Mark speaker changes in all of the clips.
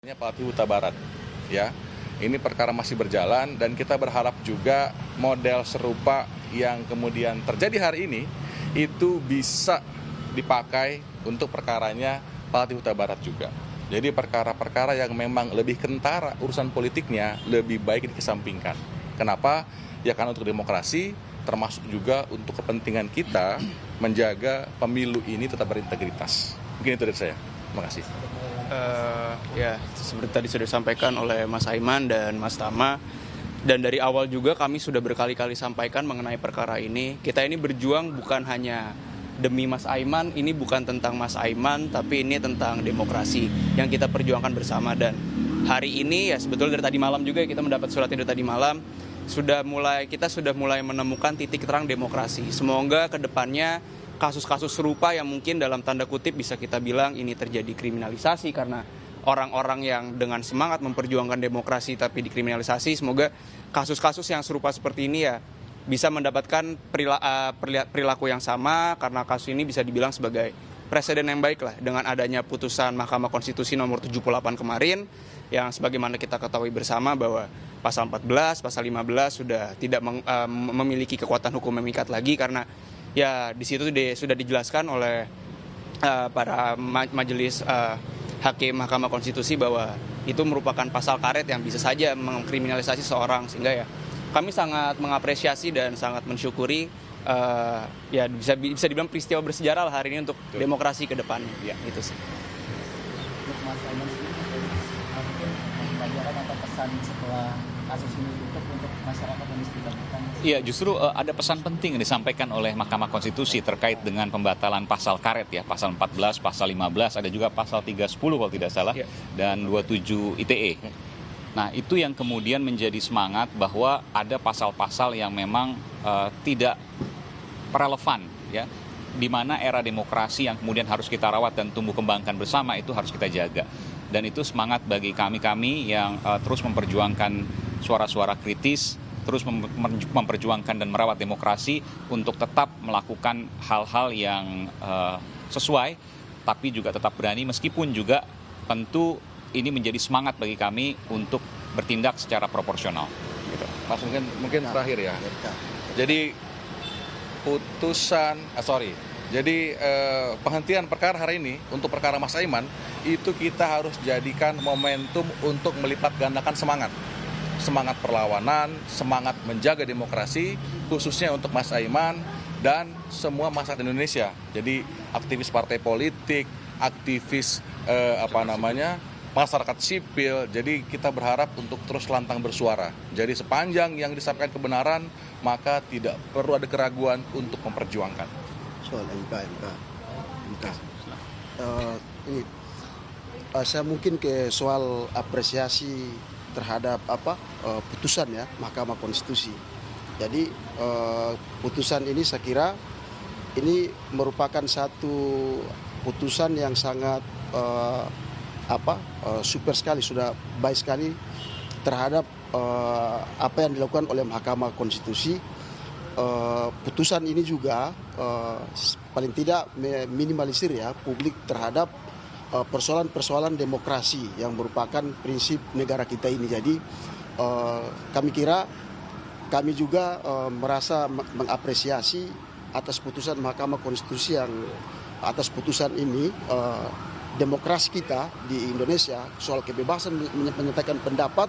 Speaker 1: Palati Huta Barat, ya. Ini perkara masih berjalan dan kita berharap juga model serupa yang kemudian terjadi hari ini itu bisa dipakai untuk perkaranya Palati Huta Barat juga. Jadi perkara-perkara yang memang lebih kentara urusan politiknya lebih baik dikesampingkan. Kenapa? Ya karena untuk demokrasi termasuk juga untuk kepentingan kita menjaga pemilu ini tetap berintegritas. Mungkin itu dari saya. Terima kasih.
Speaker 2: Ya, seperti tadi sudah disampaikan oleh Mas Aiman dan Mas Tama, dan dari awal juga kami sudah berkali-kali sampaikan mengenai perkara ini. Kita ini berjuang bukan hanya demi Mas Aiman, ini bukan tentang Mas Aiman, tapi ini tentang demokrasi yang kita perjuangkan bersama. Dan hari ini ya sebetulnya dari tadi malam juga kita mendapat surat itu tadi malam, kita sudah mulai menemukan titik terang demokrasi. Semoga ke depannya kasus-kasus serupa yang mungkin dalam tanda kutip bisa kita bilang ini terjadi kriminalisasi karena orang-orang yang dengan semangat memperjuangkan demokrasi tapi dikriminalisasi, semoga kasus-kasus yang serupa seperti ini ya bisa mendapatkan perilaku yang sama, karena kasus ini bisa dibilang sebagai presiden yang baik lah dengan adanya putusan Mahkamah Konstitusi nomor 78 kemarin yang sebagaimana kita ketahui bersama bahwa pasal 14, pasal 15 sudah tidak memiliki kekuatan hukum yang mengikat lagi, karena ya di situ sudah dijelaskan oleh para majelis hakim Mahkamah Konstitusi bahwa itu merupakan pasal karet yang bisa saja mengkriminalisasi seorang, sehingga ya kami sangat mengapresiasi dan sangat mensyukuri ya bisa dibilang peristiwa bersejarah lah hari ini untuk demokrasi ke depannya. Ya, itu sih.
Speaker 3: Untuk Mas Aiman sendiri, pembelajaran atau pesan setelah kasus ini untuk masyarakat yang sekitar kita?
Speaker 4: Iya, justru ada pesan penting yang disampaikan oleh Mahkamah Konstitusi terkait dengan pembatalan pasal karet ya, pasal 14, pasal 15, ada juga pasal 310 kalau tidak salah, dan 27 ITE. Nah, itu yang kemudian menjadi semangat bahwa ada pasal-pasal yang memang tidak relevan ya, di mana era demokrasi yang kemudian harus kita rawat dan tumbuh kembangkan bersama itu harus kita jaga. Dan itu semangat bagi kami yang terus memperjuangkan suara-suara kritis, terus memperjuangkan dan merawat demokrasi untuk tetap melakukan hal-hal yang sesuai, tapi juga tetap berani, meskipun juga tentu ini menjadi semangat bagi kami untuk bertindak secara proporsional.
Speaker 1: Gitu. Mas mungkin terakhir ya. Jadi penghentian perkara hari ini untuk perkara Mas Aiman itu kita harus jadikan momentum untuk melipat gandakan semangat perlawanan, semangat menjaga demokrasi, khususnya untuk Mas Aiman dan semua masyarakat Indonesia. Jadi aktivis partai politik, aktivis masyarakat sipil. Jadi kita berharap untuk terus lantang bersuara. Jadi sepanjang yang disampaikan kebenaran, maka tidak perlu ada keraguan untuk memperjuangkan.
Speaker 5: Soal MK. Saya mungkin ke soal apresiasi terhadap putusan ya Mahkamah Konstitusi. Jadi putusan ini saya kira ini merupakan satu putusan yang sangat super sekali, sudah baik sekali terhadap apa yang dilakukan oleh Mahkamah Konstitusi. Putusan ini juga paling tidak minimalisir ya publik terhadap persoalan-persoalan demokrasi yang merupakan prinsip negara kita ini. Jadi kami juga merasa mengapresiasi atas putusan Mahkamah Konstitusi yang atas putusan ini demokrasi kita di Indonesia soal kebebasan menyatakan pendapat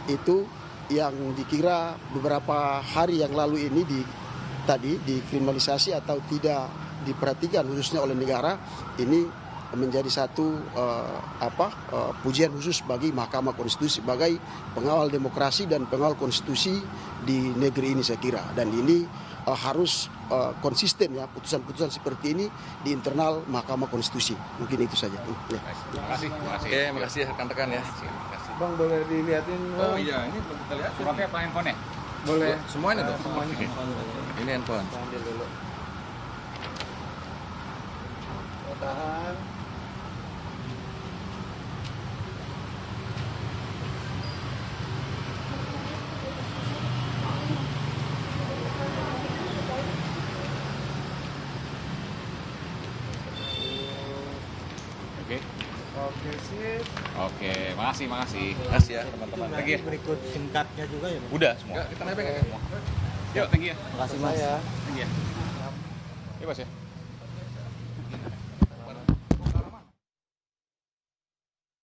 Speaker 5: itu yang dikira beberapa hari yang lalu ini dikriminalisasi atau tidak diperhatikan khususnya oleh negara, ini menjadi satu pujian khusus bagi Mahkamah Konstitusi sebagai pengawal demokrasi dan pengawal konstitusi di negeri ini saya kira. Dan ini harus konsisten ya putusan-putusan seperti ini di internal Mahkamah Konstitusi. Mungkin itu saja. Ya.
Speaker 1: Terima kasih rekan-rekan ya.
Speaker 6: Bang, boleh dilihatin?
Speaker 1: Oh iya, ini belum kita lihat.
Speaker 4: Suratnya apa handphone-nya?
Speaker 6: Boleh.
Speaker 1: Semuanya dong.
Speaker 6: Semuanya.
Speaker 1: Ini handphone.
Speaker 6: Ambil dulu. Tahan.
Speaker 4: Oke.
Speaker 6: Oke sip.
Speaker 4: Oke, makasih.
Speaker 1: Makasih ya teman-teman.
Speaker 4: Thank you.
Speaker 3: Berikut SIM card-nya juga ya, Bang?
Speaker 4: Udah semua.
Speaker 1: Enggak, kita nebeng ya semua.
Speaker 4: Yuk, thank you ya.
Speaker 3: Makasih, Mas.
Speaker 6: Saya.
Speaker 4: Thank you ya. Yuk, Mas ya.